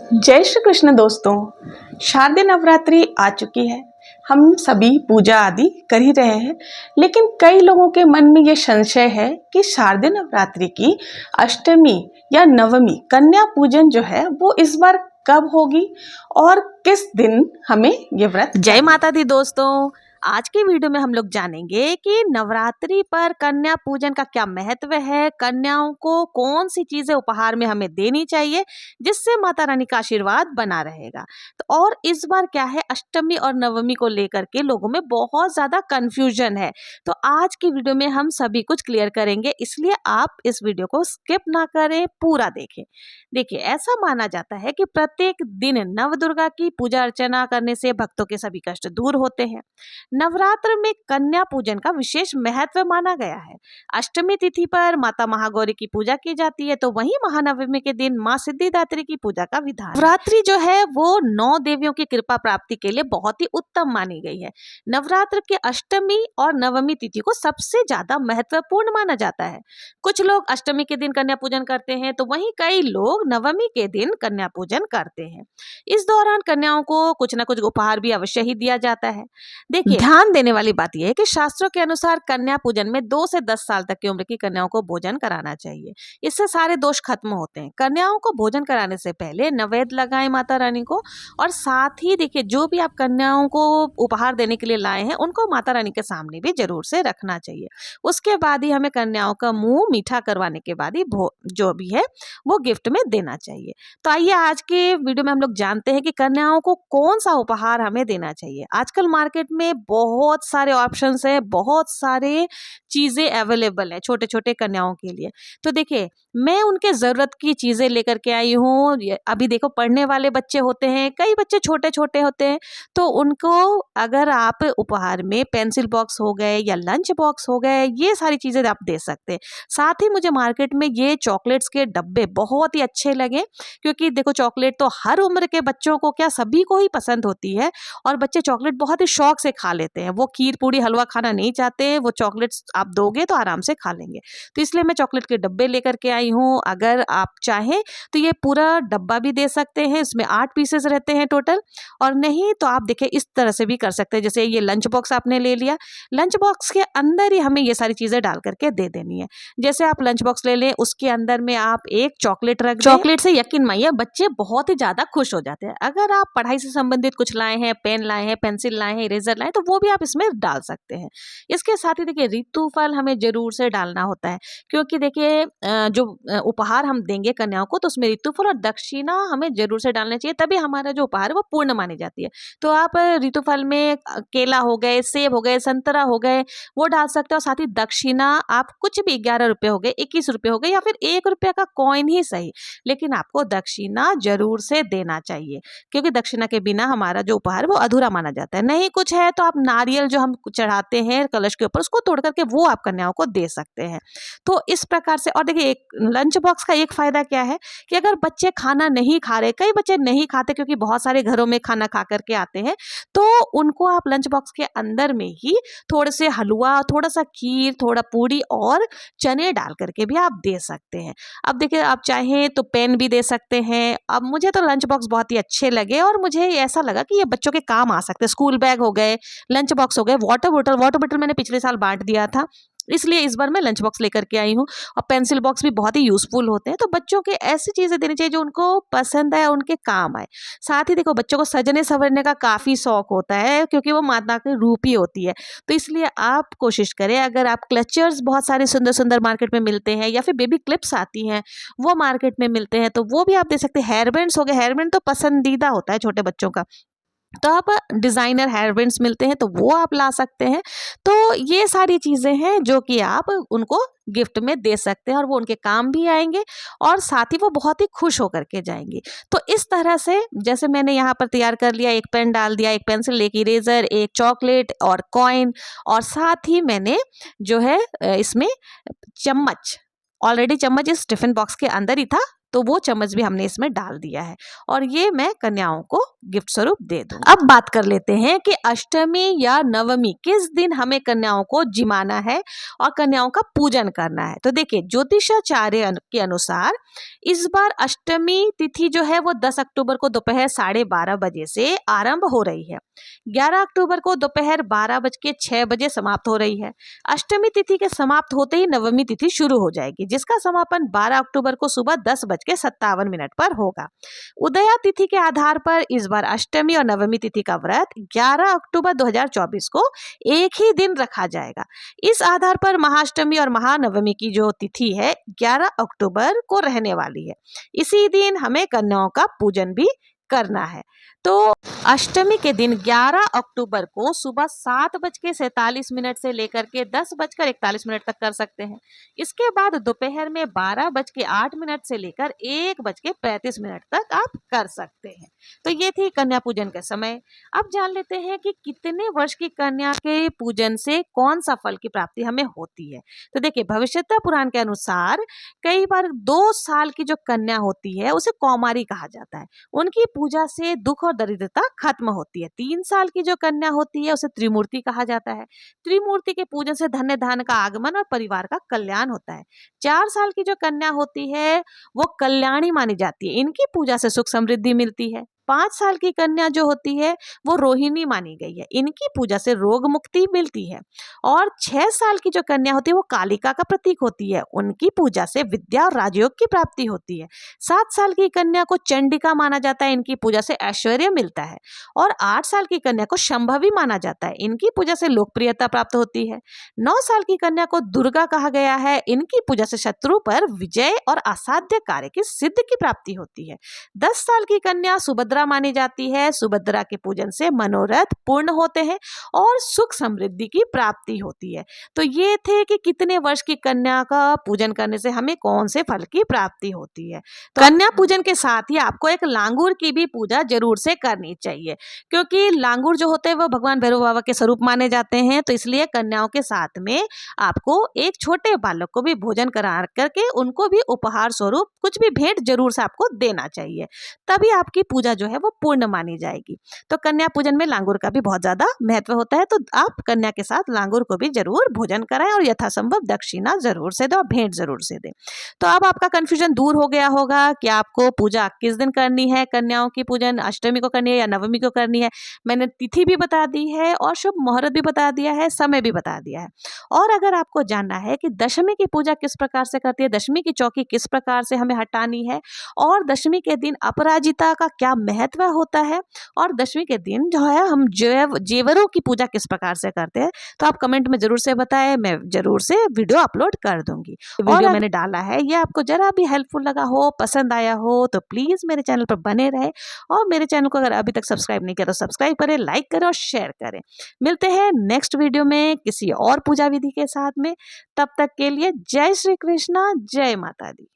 जय श्री कृष्ण दोस्तों। शारदीय नवरात्रि आ चुकी है। हम सभी पूजा आदि कर ही रहे हैं, लेकिन कई लोगों के मन में ये संशय है कि शारदीय नवरात्रि की अष्टमी या नवमी कन्या पूजन जो है वो इस बार कब होगी और किस दिन हमें ये व्रत जय माता दी दोस्तों। आज की वीडियो में हम लोग जानेंगे कि नवरात्रि पर कन्या पूजन का क्या महत्व है, कन्याओं को कौन सी चीजें उपहार में हमें देनी चाहिए जिससे माता रानी का आशीर्वाद बना रहेगा। तो और इस बार क्या है, अष्टमी और नवमी को लेकर के लोगों में बहुत ज्यादा कंफ्यूजन है। तो आज की वीडियो में हम सभी कुछ क्लियर करेंगे, इसलिए आप इस वीडियो को स्किप ना करें, पूरा देखें। देखिए, ऐसा माना जाता है कि प्रत्येक दिन नव दुर्गा की पूजा अर्चना करने से भक्तों के सभी कष्ट दूर होते हैं। नवरात्र में कन्या पूजन का विशेष महत्व माना गया है। अष्टमी तिथि पर माता महागौरी की पूजा की जाती है, तो वहीं महानवमी के दिन माँ सिद्धिदात्री की पूजा का विधान। नवरात्रि जो है वो 9 देवियों की कृपा प्राप्ति के लिए बहुत ही उत्तम मानी गई है। नवरात्र के अष्टमी और नवमी तिथि को सबसे ज्यादा महत्वपूर्ण माना जाता है। कुछ लोग अष्टमी के दिन कन्या पूजन करते हैं, तो वहीं कई लोग नवमी के दिन कन्या पूजन करते हैं। इस दौरान कन्याओं को कुछ न कुछ उपहार भी अवश्य ही दिया जाता है। देखिए, ध्यान देने वाली बात यह है कि शास्त्रों के अनुसार कन्या पूजन में 2 से 10 साल तक की उम्र की कन्याओं को भोजन कराना चाहिए। इससे सारे दोष खत्म होते हैं। कन्याओं को भोजन कराने से पहले नैवेद्य लगाएं माता रानी को, और साथ ही देखिए, जो भी आप कन्याओं को उपहार देने के लिए लाए हैं उनको माता रानी के सामने भी जरूर से रखना चाहिए। उसके बाद ही हमें कन्याओं का मुंह मीठा करवाने के बाद ही जो भी है वो गिफ्ट में देना चाहिए। तो आइए आज के वीडियो में हम लोग जानते हैं कि कन्याओं को कौन सा उपहार हमें देना चाहिए। आजकल मार्केट में बहुत सारे ऑप्शंस है, बहुत सारे चीजें अवेलेबल है छोटे छोटे कन्याओं के लिए। तो देखिए, मैं उनके जरूरत की चीजें लेकर के आई हूँ। अभी देखो, पढ़ने वाले बच्चे होते हैं, कई बच्चे छोटे छोटे होते हैं, तो उनको अगर आप उपहार में पेंसिल बॉक्स हो गए या लंच बॉक्स हो गए, ये सारी चीजें आप दे सकते हैं। साथ ही मुझे मार्केट में ये चॉकलेट्स के डब्बे बहुत ही अच्छे लगे, क्योंकि देखो, चॉकलेट तो हर उम्र के बच्चों को, क्या सभी को ही पसंद होती है, और बच्चे चॉकलेट बहुत ही शौक से खा लेते हैं। वो खीर पूड़ी हलवा खाना नहीं चाहते, वो चॉकलेट्स आप दोगे तो आराम से खा लेंगे। तो इसलिए मैं चॉकलेट के डब्बे लेकर के आई हूँ। अगर आप चाहें तो ये पूरा डब्बा भी दे सकते हैं, इसमें 8 पीसेस रहते हैं टोटल। और नहीं तो आप देखिए, इस तरह से भी कर सकते हैं। जैसे ये लंच बॉक्स आपने ले लिया, लंच बॉक्स के अंदर ही हमें ये सारी चीजें डाल करके दे देनी है। जैसे आप लंच बॉक्स ले लें, उसके अंदर में आप एक चॉकलेट रख दें। चॉकलेट से यकीन मानिए बच्चे बहुत ही ज्यादा खुश हो जाते हैं। अगर आप पढ़ाई से संबंधित कुछ लाए हैं, पेन लाए हैं, पेंसिल लाए हैं, इरेजर लाए हैं, तो वो भी आप इसमें डाल सकते हैं। इसके साथ ही देखिए, ऋतु फल हमें जरूर से डालना होता है, क्योंकि देखिए, जो उपहार हम देंगे कन्याओं को, तो उसमें ऋतु फल और दक्षिणा हमें जरूर से डालना चाहिए, तभी हमारा जो उपहार है वो पूर्ण मानी जाती है। तो आप ऋतु फल में केला हो गए, सेब हो गए, संतरा हो गए, वो डाल सकते हो। साथ ही दक्षिणा आप कुछ भी, 11 रुपए हो गए, 21 रुपए हो गए, या फिर 1 रुपया का कॉइन ही सही, लेकिन आपको दक्षिणा जरूर से देना चाहिए, क्योंकि दक्षिणा के बिना हमारा जो उपहार है वो अधूरा माना जाता है। नहीं कुछ है तो आप नारियल जो हम चढ़ाते हैं कलश के ऊपर, उसको तोड़ करके वो आप कन्याओं को दे सकते हैं। तो इस प्रकार से। और देखिए, एक लंच बॉक्स का एक फायदा क्या है कि अगर बच्चे खाना नहीं खा रहे, कई बच्चे नहीं खाते क्योंकि बहुत सारे घरों में खाना खा करके आते हैं, तो उनको आप लंच बॉक्स के अंदर में ही थोड़े से हलवा, थोड़ा सा खीर, थोड़ा पूरी और चने डाल करके भी आप दे सकते हैं। अब देखिए, आप चाहें तो पेन भी दे सकते हैं। अब मुझे तो लंच बॉक्स बहुत ही अच्छे लगे, और मुझे ऐसा लगा कि ये बच्चों के काम आ सकते हैं। स्कूल बैग हो गए, लंच बॉक्स हो गए, वाटर बोतल मैंने पिछले साल बांट दिया था, इसलिए इस बार मैं लंच बॉक्स लेकर के आई हूँ। और पेंसिल बॉक्स भी बहुत ही यूजफुल होते हैं। तो बच्चों के ऐसी चीजें देनी चाहिए जो उनको पसंद आए, उनके काम आए। साथ ही देखो, बच्चों को सजने संवरने का काफी शौक होता है, क्योंकि वो माता की रूप ही होती है। तो इसलिए आप कोशिश करें, अगर आप क्लचर्स बहुत सारे सुंदर सुंदर मार्केट में मिलते हैं, या फिर बेबी क्लिप्स आती हैं वो मार्केट में मिलते हैं, तो वो भी आप दे सकते हैं। हेयर बैंड्स हो गए, हेयर बैंड तो पसंदीदा होता है छोटे बच्चों का, तो आप डिजाइनर हेयर बैंड्स मिलते हैं तो वो आप ला सकते हैं। तो ये सारी चीजें हैं जो कि आप उनको गिफ्ट में दे सकते हैं, और वो उनके काम भी आएंगे, और साथ ही वो बहुत ही खुश होकर के जाएंगी। तो इस तरह से, जैसे मैंने यहाँ पर तैयार कर लिया, एक पेन डाल दिया, एक पेंसिल, एक इरेजर, एक चॉकलेट और कॉइन, और साथ ही मैंने जो है इसमें चम्मच, ऑलरेडी चम्मच इस टिफिन बॉक्स के अंदर ही था, तो वो चम्मच भी हमने इसमें डाल दिया है और ये मैं कन्याओं को गिफ्ट स्वरूप दे दूँ। अब बात कर लेते हैं कि अष्टमी या नवमी किस दिन हमें कन्याओं को जिमाना है और कन्याओं का पूजन करना है। तो देखिए, ज्योतिषाचार्य के अनुसार इस बार अष्टमी तिथि जो है वो 10 अक्टूबर को दोपहर 12:30 बजे से आरंभ हो रही है। 11 अक्टूबर को दोपहर 12:06 बजे समाप्त हो रही है। अष्टमी तिथि के समाप्त होते ही नवमी तिथि शुरू हो जाएगी, जिसका समापन 12 अक्टूबर को सुबह 10:57 पर होगा। उदया तिथि के आधार पर इस बार अष्टमी और नवमी तिथि का व्रत 11 अक्टूबर 2024 को एक ही दिन रखा जाएगा। इस आधार पर महाअष्टमी और महानवमी की जो तिथि है 11 अक्टूबर को रहने वाली है। इसी दिन हमें कन्याओं का पूजन भी करना है। तो अष्टमी के दिन 11 अक्टूबर को सुबह 7:47 से लेकर के 10:41 तक कर सकते हैं। इसके बाद दोपहर में 12:08 से लेकर 1:35 तक आप कर सकते हैं। तो ये थी कन्या पूजन के समय। अब जान लेते हैं कि कितने वर्ष की कन्या के पूजन से कौन सा फल की प्राप्ति हमें होती है। तो देखिए, भविष्यता पुराण के अनुसार कई बार 2 साल की जो कन्या होती है उसे कौमारी कहा जाता है। उनकी पूजा से दुख और दरिद्रता खत्म होती है। 3 साल की जो कन्या होती है उसे त्रिमूर्ति कहा जाता है। त्रिमूर्ति के पूजन से धन्य धान्य का आगमन और परिवार का कल्याण होता है। 4 साल की जो कन्या होती है वो कल्याणी मानी जाती है। इनकी पूजा से सुख समृद्धि मिलती है। 5 साल की कन्या जो होती है वो रोहिणी मानी गई है। इनकी पूजा से रोग मुक्ति मिलती है। और 6 साल की जो कन्या होती है वो कालिका का प्रतीक होती है। उनकी पूजा से विद्या और राजयोग की प्राप्ति होती है। 7 साल की कन्या को चंडिका माना जाता है। इनकी पूजा से ऐश्वर्य मिलता है। और 8 साल की कन्या को शंभवी माना जाता है। इनकी पूजा से लोकप्रियता प्राप्त होती है। 9 साल की कन्या को दुर्गा कहा गया है। इनकी पूजा से शत्रु पर विजय और असाध्य कार्य की सिद्धि की प्राप्ति होती है। 10 साल की कन्या सुभद्रा मानी जाती है। सुभद्रा के पूजन से मनोरथ पूर्ण होते हैं और सुख समृद्धि की प्राप्ति होती है। तो ये थे कि कितने वर्ष की कन्या का पूजन करने से हमें कौन से फल की प्राप्ति होती है। तो कन्या पूजन के साथ ही आपको एक लांगूर की भी पूजा जरूर से करनी चाहिए, क्योंकि लांगूर जो होते हैं वो भगवान भैरव बाबा के स्वरूप माने जाते हैं। तो इसलिए कन्याओं के साथ में आपको एक छोटे बालक को भी भोजन करा करके उनको भी उपहार स्वरूप कुछ भी भेंट जरूर से आपको देना चाहिए, तभी आपकी पूजा जो है वो पूर्ण मानी जाएगी। तो कन्या पूजन में लांगूर का भी बहुत ज्यादा महत्व होता है। तो आप कन्या के साथ लांगूर को भी जरूर भोजन कराएं और यथासंभव दक्षिणा जरूर से दें और भेंट जरूर से दें। तो अब आपका कंफ्यूजन दूर हो गया होगा कि आपको पूजा किस दिन करनी है। कन्याओं की पूजन अष्टमी को करनी है या नवमी को करनी है। मैंने तिथि भी बता दी है और शुभ मुहूर्त भी बता दिया है, समय भी बता दिया है। और अगर आपको जानना है कि दशमी की पूजा किस प्रकार से करती है, दशमी की चौकी किस प्रकार से हमें हटानी है और दशमी के दिन अपराजिता का क्या महत्व होता है और दशमी के दिन जो है हम जेवरों की पूजा किस प्रकार से करते हैं, तो आप कमेंट में जरूर से बताएं। मैं जरूर से वीडियो अपलोड कर दूंगी। वीडियो मैंने डाला है, ये आपको जरा भी हेल्पफुल लगा हो, पसंद आया हो तो प्लीज मेरे चैनल पर बने रहे और मेरे चैनल को अगर अभी तक सब्सक्राइब नहीं किया तो सब्सक्राइब करें, लाइक करें और शेयर करें। मिलते हैं नेक्स्ट वीडियो में किसी और पूजा विधि के साथ में। तब तक के लिए जय श्री कृष्णा, जय माता दी।